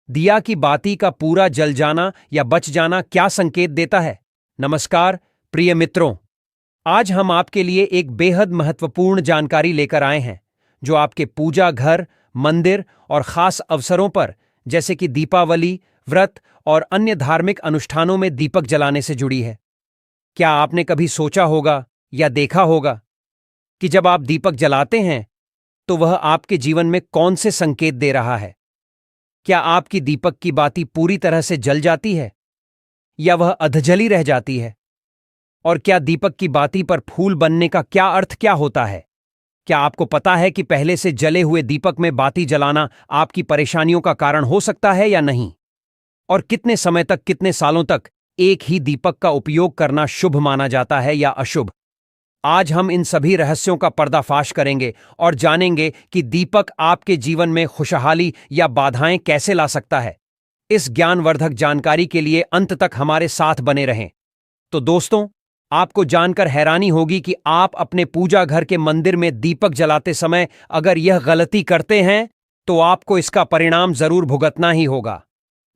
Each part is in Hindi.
दिया की बाती का पूरा जल जाना या बच जाना क्या संकेत देता है? नमस्कार प्रिय मित्रों, आज हम आपके लिए एक बेहद महत्वपूर्ण जानकारी लेकर आए हैं जो आपके पूजा घर, मंदिर और खास अवसरों पर जैसे कि दीपावली, व्रत और अन्य धार्मिक अनुष्ठानों में दीपक जलाने से जुड़ी है। क्या आपने कभी सोचा होगा या देखा होगा कि जब आप दीपक जलाते हैं तो वह आपके जीवन में कौन से संकेत दे रहा है? क्या आपकी दीपक की बाती पूरी तरह से जल जाती है या वह अधजली रह जाती है? और क्या दीपक की बाती पर फूल बनने का क्या होता है? क्या आपको पता है कि पहले से जले हुए दीपक में बाती जलाना आपकी परेशानियों का कारण हो सकता है या नहीं? और कितने समय तक, कितने सालों तक एक ही दीपक का उपयोग करना शुभ माना जाता है या अशुभ? आज हम इन सभी रहस्यों का पर्दाफाश करेंगे और जानेंगे कि दीपक आपके जीवन में खुशहाली या बाधाएं कैसे ला सकता है। इस ज्ञानवर्धक जानकारी के लिए अंत तक हमारे साथ बने रहें। तो दोस्तों, आपको जानकर हैरानी होगी कि आप अपने पूजा घर के मंदिर में दीपक जलाते समय अगर यह गलती करते हैं तो आपको इसका परिणाम जरूर भुगतना ही होगा।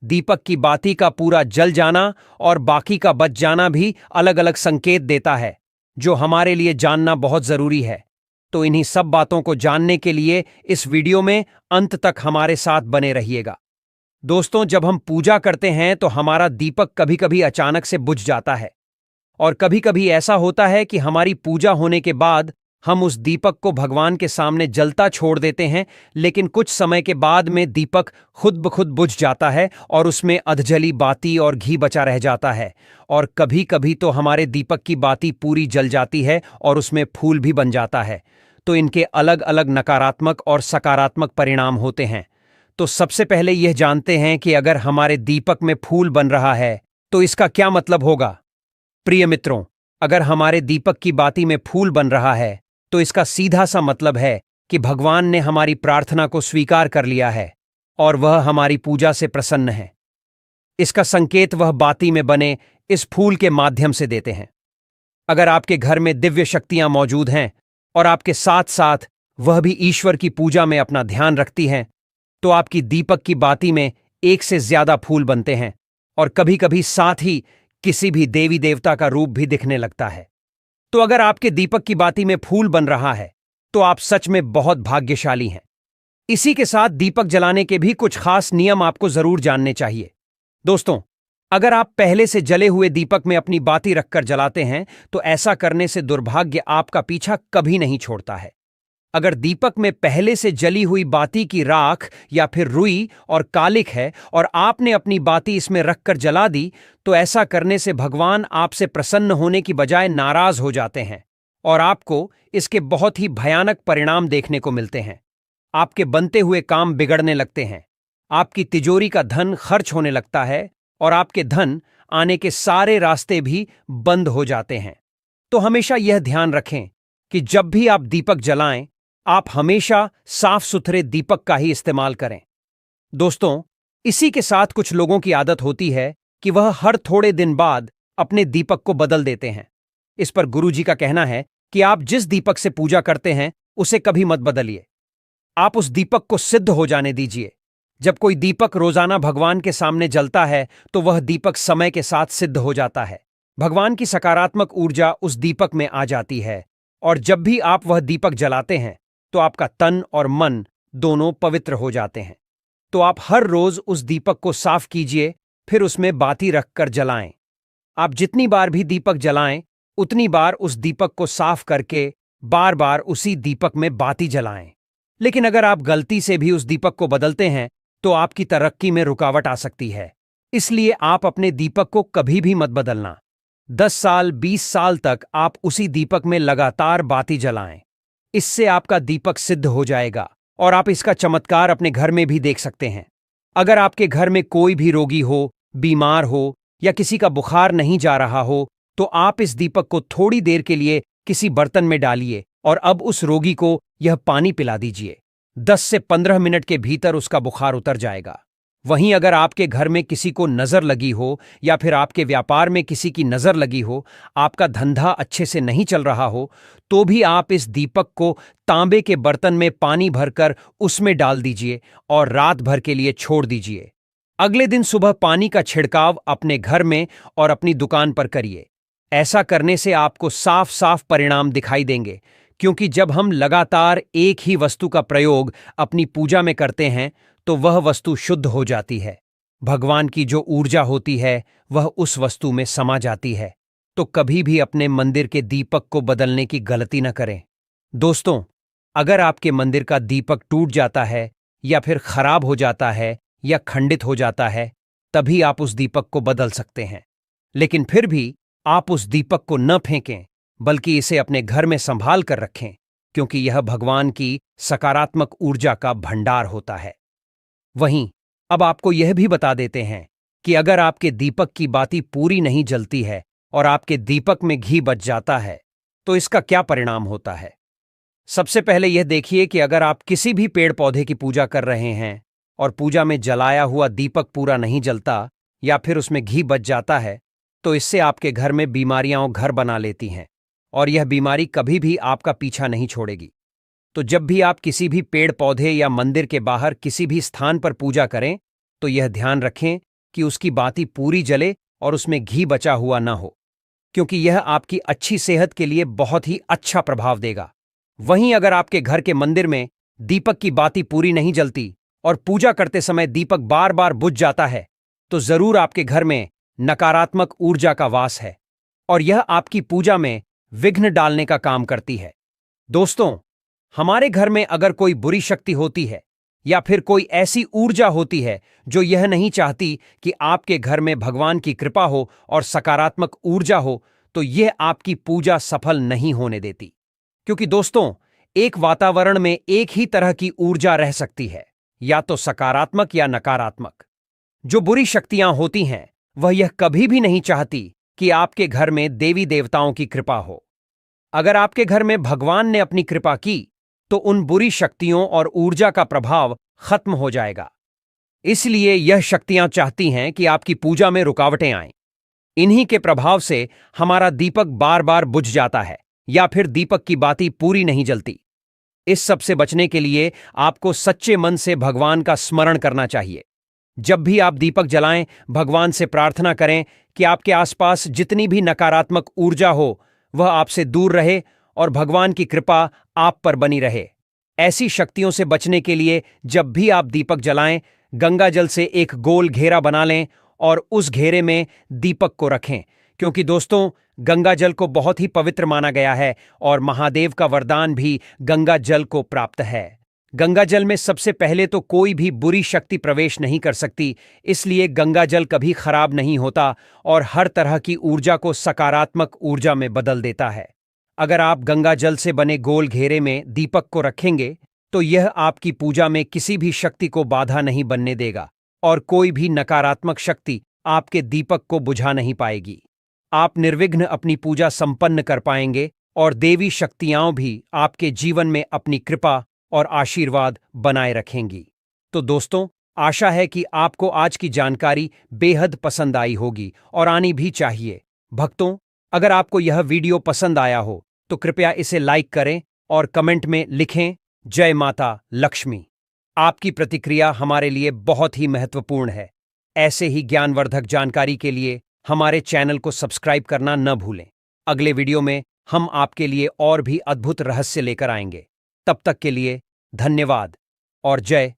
दीपक की बाती का पूरा जल जाना और बाकी का बच जाना भी अलग अलग संकेत देता है जो हमारे लिए जानना बहुत जरूरी है। तो इन्हीं सब बातों को जानने के लिए इस वीडियो में अंत तक हमारे साथ बने रहिएगा। दोस्तों, जब हम पूजा करते हैं तो हमारा दीपक कभी कभी अचानक से बुझ जाता है और कभी कभी ऐसा होता है कि हमारी पूजा होने के बाद हम उस दीपक को भगवान के सामने जलता छोड़ देते हैं, लेकिन कुछ समय के बाद में दीपक खुद ब खुद बुझ जाता है और उसमें अधजली बाती और घी बचा रह जाता है। और कभी कभी तो हमारे दीपक की बाती पूरी जल जाती है और उसमें फूल भी बन जाता है। तो इनके अलग अलग नकारात्मक और सकारात्मक परिणाम होते हैं। तो सबसे पहले यह जानते हैं कि अगर हमारे दीपक में फूल बन रहा है तो इसका क्या मतलब होगा। प्रिय मित्रों, अगर हमारे दीपक की बाती में फूल बन रहा है तो इसका सीधा सा मतलब है कि भगवान ने हमारी प्रार्थना को स्वीकार कर लिया है और वह हमारी पूजा से प्रसन्न है। इसका संकेत वह बाती में बने इस फूल के माध्यम से देते हैं। अगर आपके घर में दिव्य शक्तियां मौजूद हैं और आपके साथ साथ वह भी ईश्वर की पूजा में अपना ध्यान रखती हैं, तो आपकी दीपक की बाती में एक से ज्यादा फूल बनते हैं और कभी कभी साथ ही किसी भी देवी देवता का रूप भी दिखने लगता है। तो अगर आपके दीपक की बाती में फूल बन रहा है तो आप सच में बहुत भाग्यशाली हैं। इसी के साथ दीपक जलाने के भी कुछ खास नियम आपको जरूर जानने चाहिए। दोस्तों, अगर आप पहले से जले हुए दीपक में अपनी बाती रखकर जलाते हैं तो ऐसा करने से दुर्भाग्य आपका पीछा कभी नहीं छोड़ता है। अगर दीपक में पहले से जली हुई बाती की राख या फिर रुई और कालिक है और आपने अपनी बाती इसमें रखकर जला दी, तो ऐसा करने से भगवान आपसे प्रसन्न होने की बजाय नाराज हो जाते हैं और आपको इसके बहुत ही भयानक परिणाम देखने को मिलते हैं। आपके बनते हुए काम बिगड़ने लगते हैं, आपकी तिजोरी का धन खर्च होने लगता है और आपके धन आने के सारे रास्ते भी बंद हो जाते हैं। तो हमेशा यह ध्यान रखें कि जब भी आप दीपक जलाएं, आप हमेशा साफ सुथरे दीपक का ही इस्तेमाल करें। दोस्तों, इसी के साथ कुछ लोगों की आदत होती है कि वह हर थोड़े दिन बाद अपने दीपक को बदल देते हैं। इस पर गुरुजी का कहना है कि आप जिस दीपक से पूजा करते हैं उसे कभी मत बदलिए। आप उस दीपक को सिद्ध हो जाने दीजिए। जब कोई दीपक रोजाना भगवान के सामने जलता है तो वह दीपक समय के साथ सिद्ध हो जाता है। भगवान की सकारात्मक ऊर्जा उस दीपक में आ जाती है और जब भी आप वह दीपक जलाते हैं तो आपका तन और मन दोनों पवित्र हो जाते हैं। तो आप हर रोज उस दीपक को साफ कीजिए, फिर उसमें बाती रखकर जलाएं। आप जितनी बार भी दीपक जलाएं, उतनी बार उस दीपक को साफ करके बार बार उसी दीपक में बाती जलाएं। लेकिन अगर आप गलती से भी उस दीपक को बदलते हैं तो आपकी तरक्की में रुकावट आ सकती है। इसलिए आप अपने दीपक को कभी भी मत बदलना। 10 साल, 20 साल तक आप उसी दीपक में लगातार बाती जलाएं। इससे आपका दीपक सिद्ध हो जाएगा और आप इसका चमत्कार अपने घर में भी देख सकते हैं। अगर आपके घर में कोई भी रोगी हो, बीमार हो या किसी का बुखार नहीं जा रहा हो, तो आप इस दीपक को थोड़ी देर के लिए किसी बर्तन में डालिए और अब उस रोगी को यह पानी पिला दीजिए। 10 से 15 मिनट के भीतर उसका बुखार उतर जाएगा। वहीं अगर आपके घर में किसी को नजर लगी हो या फिर आपके व्यापार में किसी की नजर लगी हो, आपका धंधा अच्छे से नहीं चल रहा हो, तो भी आप इस दीपक को तांबे के बर्तन में पानी भरकर उसमें डाल दीजिए और रात भर के लिए छोड़ दीजिए। अगले दिन सुबह पानी का छिड़काव अपने घर में और अपनी दुकान पर करिए। ऐसा करने से आपको साफ साफ परिणाम दिखाई देंगे, क्योंकि जब हम लगातार एक ही वस्तु का प्रयोग अपनी पूजा में करते हैं तो वह वस्तु शुद्ध हो जाती है। भगवान की जो ऊर्जा होती है वह उस वस्तु में समा जाती है। तो कभी भी अपने मंदिर के दीपक को बदलने की गलती न करें। दोस्तों, अगर आपके मंदिर का दीपक टूट जाता है या फिर खराब हो जाता है या खंडित हो जाता है, तभी आप उस दीपक को बदल सकते हैं। लेकिन फिर भी आप उस दीपक को न फेंकें, बल्कि इसे अपने घर में संभाल कर रखें, क्योंकि यह भगवान की सकारात्मक ऊर्जा का भंडार होता है। वहीं अब आपको यह भी बता देते हैं कि अगर आपके दीपक की बाती पूरी नहीं जलती है और आपके दीपक में घी बच जाता है तो इसका क्या परिणाम होता है। सबसे पहले यह देखिए कि अगर आप किसी भी पेड़ पौधे की पूजा कर रहे हैं और पूजा में जलाया हुआ दीपक पूरा नहीं जलता या फिर उसमें घी बच जाता है, तो इससे आपके घर में बीमारियां घर बना लेती हैं और यह बीमारी कभी भी आपका पीछा नहीं छोड़ेगी। तो जब भी आप किसी भी पेड़ पौधे या मंदिर के बाहर किसी भी स्थान पर पूजा करें तो यह ध्यान रखें कि उसकी बाती पूरी जले और उसमें घी बचा हुआ न हो, क्योंकि यह आपकी अच्छी सेहत के लिए बहुत ही अच्छा प्रभाव देगा। वहीं अगर आपके घर के मंदिर में दीपक की बाती पूरी नहीं जलती और पूजा करते समय दीपक बार बार बुझ जाता है, तो जरूर आपके घर में नकारात्मक ऊर्जा का वास है और यह आपकी पूजा में विघ्न डालने का काम करती है। दोस्तों, हमारे घर में अगर कोई बुरी शक्ति होती है या फिर कोई ऐसी ऊर्जा होती है जो यह नहीं चाहती कि आपके घर में भगवान की कृपा हो और सकारात्मक ऊर्जा हो, तो यह आपकी पूजा सफल नहीं होने देती। क्योंकि दोस्तों, एक वातावरण में एक ही तरह की ऊर्जा रह सकती है, या तो सकारात्मक या नकारात्मक। जो बुरी शक्तियां होती हैं वह यह कभी भी नहीं चाहती कि आपके घर में देवी देवताओं की कृपा हो। अगर आपके घर में भगवान ने अपनी कृपा की तो उन बुरी शक्तियों और ऊर्जा का प्रभाव खत्म हो जाएगा। इसलिए यह शक्तियां चाहती हैं कि आपकी पूजा में रुकावटें आएं। इन्हीं के प्रभाव से हमारा दीपक बार बार बुझ जाता है या फिर दीपक की बाती पूरी नहीं जलती। इस सब से बचने के लिए आपको सच्चे मन से भगवान का स्मरण करना चाहिए। जब भी आप दीपक जलाएं, भगवान से प्रार्थना करें कि आपके आसपास जितनी भी नकारात्मक ऊर्जा हो वह आपसे दूर रहे और भगवान की कृपा आप पर बनी रहे। ऐसी शक्तियों से बचने के लिए जब भी आप दीपक जलाएं, गंगा जल से एक गोल घेरा बना लें और उस घेरे में दीपक को रखें, क्योंकि दोस्तों, गंगा जल को बहुत ही पवित्र माना गया है और महादेव का वरदान भी गंगा जल को प्राप्त है। गंगा जल में सबसे पहले तो कोई भी बुरी शक्ति प्रवेश नहीं कर सकती, इसलिए गंगा जल कभी खराब नहीं होता और हर तरह की ऊर्जा को सकारात्मक ऊर्जा में बदल देता है। अगर आप गंगा जल से बने गोल घेरे में दीपक को रखेंगे तो यह आपकी पूजा में किसी भी शक्ति को बाधा नहीं बनने देगा और कोई भी नकारात्मक शक्ति आपके दीपक को बुझा नहीं पाएगी। आप निर्विघ्न अपनी पूजा संपन्न कर पाएंगे और देवी शक्तियां भी आपके जीवन में अपनी कृपा और आशीर्वाद बनाए रखेंगी। तो दोस्तों, आशा है कि आपको आज की जानकारी बेहद पसंद आई होगी और आनी भी चाहिए। भक्तों, अगर आपको यह वीडियो पसंद आया हो तो कृपया इसे लाइक करें और कमेंट में लिखें जय माता लक्ष्मी। आपकी प्रतिक्रिया हमारे लिए बहुत ही महत्वपूर्ण है। ऐसे ही ज्ञानवर्धक जानकारी के लिए हमारे चैनल को सब्सक्राइब करना न भूलें। अगले वीडियो में हम आपके लिए और भी अद्भुत रहस्य लेकर आएंगे। तब तक के लिए धन्यवाद और जय